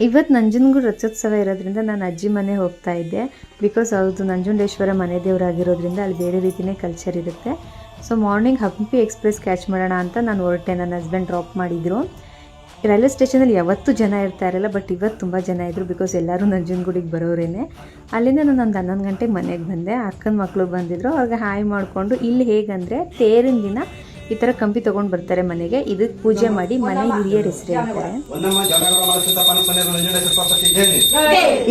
ಇವತ್ತು ನಂಜನಗೂಡು ರಥೋತ್ಸವ ಇರೋದ್ರಿಂದ ನಾನು ಅಜ್ಜಿ ಮನೆ ಹೋಗ್ತಾ ಇದ್ದೆ. ಬಿಕಾಸ್ ಅವ್ರದ್ದು ನಂಜುಂಡೇಶ್ವರ ಮನೆ ದೇವರಾಗಿರೋದ್ರಿಂದ ಅಲ್ಲಿ ಬೇರೆ ರೀತಿಯೇ ಕಲ್ಚರ್ ಇರುತ್ತೆ. So morning Hampi express catch ಮಾಡೋಣ ಅಂತ ನಾನು ಹೊರಟೆ. ನನ್ನ ಹಸ್ಬೆಂಡ್ ಡ್ರಾಪ್ ಮಾಡಿದ್ರು. ರೈಲ್ವೆ ಸ್ಟೇಷನಲ್ಲಿ ಯಾವತ್ತೂ ಜನ ಇರ್ತಾ ಇರಲ್ಲ, ಬಟ್ ಇವತ್ತು ತುಂಬ ಜನ ಇದ್ದರು. ಬಿಕಾಸ್ ಎಲ್ಲರೂ ನಂಜನಗೂಡಿಗೆ ಬರೋರೇನೆ. ಅಲ್ಲಿಂದ ನಾನು ಒಂದು 11 ಗಂಟೆಗೆ ಮನೆಗೆ ಬಂದೆ. ಅಕ್ಕನ ಮಕ್ಕಳು ಬಂದಿದ್ದರು. ಅವ್ರಿಗೆ ಹಾಯ್ ಮಾಡಿಕೊಂಡು, ಇಲ್ಲಿ ಹೇಗಂದರೆ ತೇರಿನ ದಿನ ಈ ಥರ ಕಂಬಿ ತೊಗೊಂಡು ಬರ್ತಾರೆ ಮನೆಗೆ. ಇದಕ್ಕೆ ಪೂಜೆ ಮಾಡಿ ಮನೆ ಹಿರಿಯರ ಹೆಸರು ಹೇಳ್ತಾರೆ.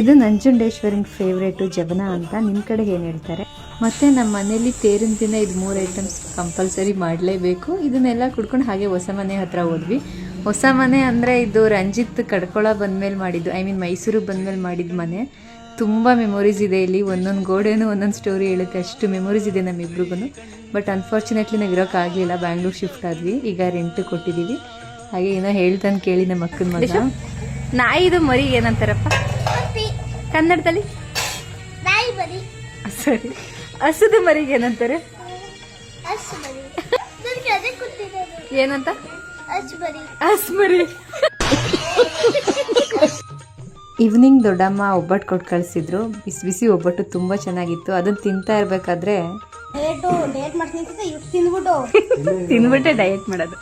ಇದು ನಂಜುಂಡೇಶ್ವರನ ಫೇವ್ರೇಟು ಜವನ ಅಂತ. ನಿಮ್ಮ ಕಡೆ ಏನು ಹೇಳ್ತಾರೆ? ಮತ್ತು ನಮ್ಮ ಮನೇಲಿ ತೇರಿನ ದಿನ ಇದು 3 ಐಟಮ್ಸ್ ಕಂಪಲ್ಸರಿ ಮಾಡಲೇಬೇಕು. ಇದನ್ನೆಲ್ಲ ಕುಡ್ಕೊಂಡು ಹಾಗೆ ಹೊಸ ಮನೆ ಹತ್ರ ಹೋದ್ವಿ. ಹೊಸ ಮನೆ ಅಂದರೆ ಇದು ರಂಜಿತ್ ಕಡ್ಕೊಳ ಬಂದಮೇಲೆ ಮಾಡಿದ್ದು, ಮೈಸೂರಿಗೆ ಬಂದಮೇಲೆ ಮಾಡಿದ ಮನೆ. ತುಂಬ ಮೆಮೊರೀಸ್ ಇದೆ ಇಲ್ಲಿ. ಒಂದೊಂದು ಗೋಡೆನೂ ಒಂದೊಂದು ಸ್ಟೋರಿ ಹೇಳುತ್ತೆ, ಅಷ್ಟು ಮೆಮೊರೀಸ್ ಇದೆ ನಮ್ಮಿಬ್ರಿಗೂ. ಬಟ್ ಅನ್ಫಾರ್ಚುನೇಟ್ಲಿ ನಾವು ಇರೋಕ್ಕಾಗಲಿಲ್ಲ, ಬ್ಯಾಂಗ್ಳೂರ್ ಶಿಫ್ಟ್ ಆದ್ವಿ. ಈಗ ರೆಂಟ್ ಕೊಟ್ಟಿದ್ದೀವಿ. ಹಾಗೆ ಏನೋ ಹೇಳ್ತಾನೆ ಕೇಳಿ ನಮ್ಮ ಅಕ್ಕನ ಮಗ. ನಾಯಿದು ಮರಿಗೆ ಏನಂತಾರಪ್ಪ ಕನ್ನಡದಲ್ಲಿ? ಸರಿ. ಹಸುದು ಮರಿಗೆ ಏನಂತಾರೆ? ಏನಂತ? ಹಸ್ಮರಿ. ಈವ್ನಿಂಗ್ ದೊಡ್ಡಮ್ಮ ಒಬ್ಬಟ್ಟು ಕೊಟ್ಟು ಕಳಿಸಿದ್ರು. ಬಿಸಿ ಬಿಸಿ ಒಬ್ಬಟ್ಟು ತುಂಬ ಚೆನ್ನಾಗಿತ್ತು. ಅದನ್ನು ತಿಂತಾ ಇರಬೇಕಾದ್ರೆ ತಿಂದ್ಬಿಟ್ಟೆ ಡಯಟ್ ಮಾಡೋದು.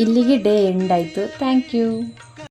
ಇಲ್ಲಿಗೆ ಡೇ ಎಂಡ್ ಆಯಿತು. Thank you.